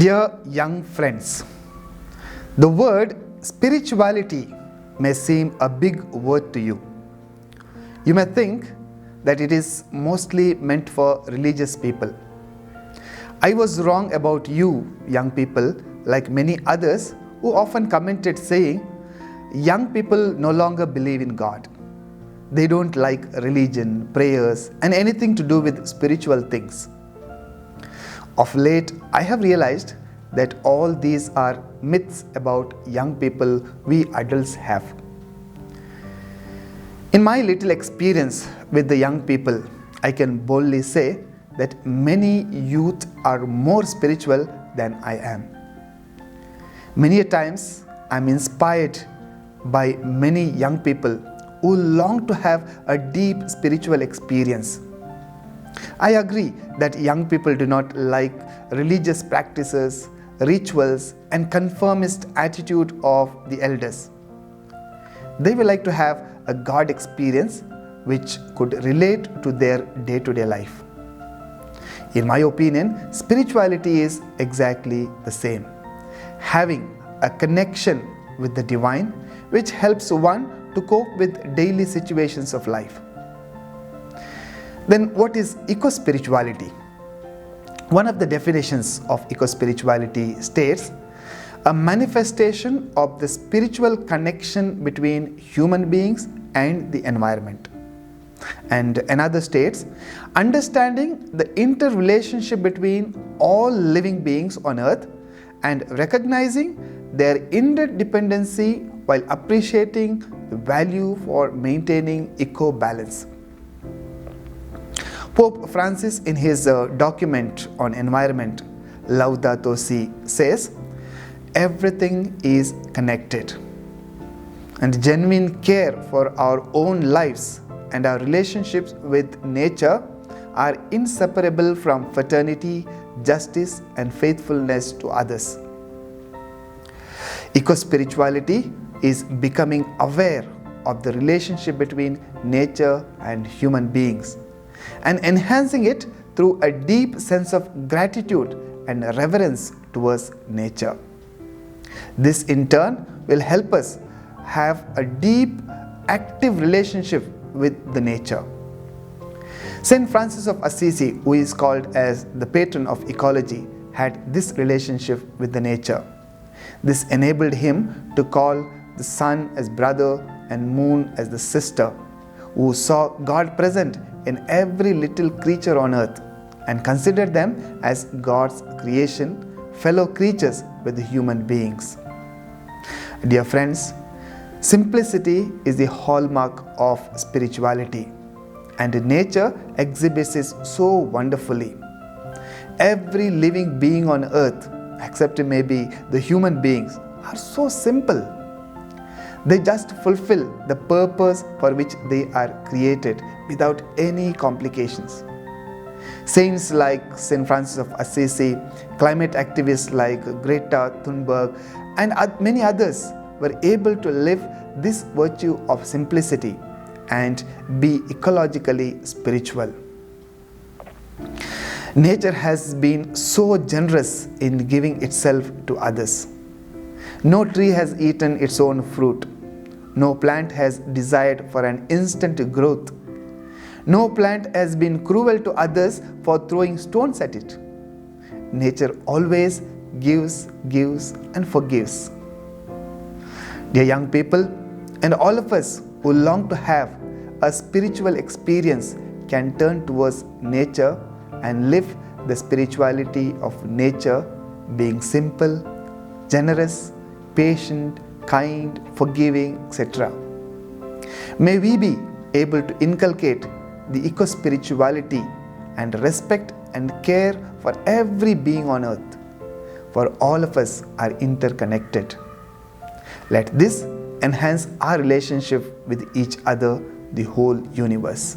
Dear young friends, the word spirituality may seem a big word to you. You may think that it is mostly meant for religious people. I was wrong about you, young people, like many others who often commented saying, young people no longer believe in God. They don't like religion, prayers, and anything to do with spiritual things. Of late, I have realized that all these are myths about young people we adults have. In my little experience with the young people, I can boldly say that many youth are more spiritual than I am. Many a times, I am inspired by many young people who long to have a deep spiritual experience. I agree that young people do not like religious practices, rituals, and conformist attitude of the elders. They will like to have a God experience which could relate to their day-to-day life. In my opinion, spirituality is exactly the same. Having a connection with the divine which helps one to cope with daily situations of life. Then what is eco-spirituality? One of the definitions of eco-spirituality states, a manifestation of the spiritual connection between human beings and the environment. And another states, understanding the interrelationship between all living beings on earth and recognizing their interdependency while appreciating the value for maintaining eco-balance. Pope Francis, in his document on environment, Laudato Si, says, everything is connected, and genuine care for our own lives and our relationships with nature are inseparable from fraternity, justice, and faithfulness to others. Eco-spirituality is becoming aware of the relationship between nature and human beings, and enhancing it through a deep sense of gratitude and reverence towards nature. This in turn will help us have a deep, active relationship with the nature. Saint Francis of Assisi, who is called as the patron of ecology, had this relationship with the nature. This enabled him to call the sun as brother and moon as the sister, who saw God present in every little creature on earth and considered them as God's creation, fellow creatures with the human beings. Dear friends, simplicity is the hallmark of spirituality, and nature exhibits it so wonderfully. Every living being on earth, except maybe the human beings, are so simple. They just fulfill the purpose for which they are created without any complications. Saints like Saint Francis of Assisi, climate activists like Greta Thunberg, and many others were able to live this virtue of simplicity and be ecologically spiritual. Nature has been so generous in giving itself to others. No tree has eaten its own fruit. No plant has desired for an instant growth. No plant has been cruel to others for throwing stones at it. Nature always gives, and forgives. Dear young people, and all of us who long to have a spiritual experience can turn towards nature and live the spirituality of nature, being simple, generous, patient, kind, forgiving, etc. May we be able to inculcate the eco-spirituality and respect and care for every being on earth, for all of us are interconnected. Let this enhance our relationship with each other, the whole universe.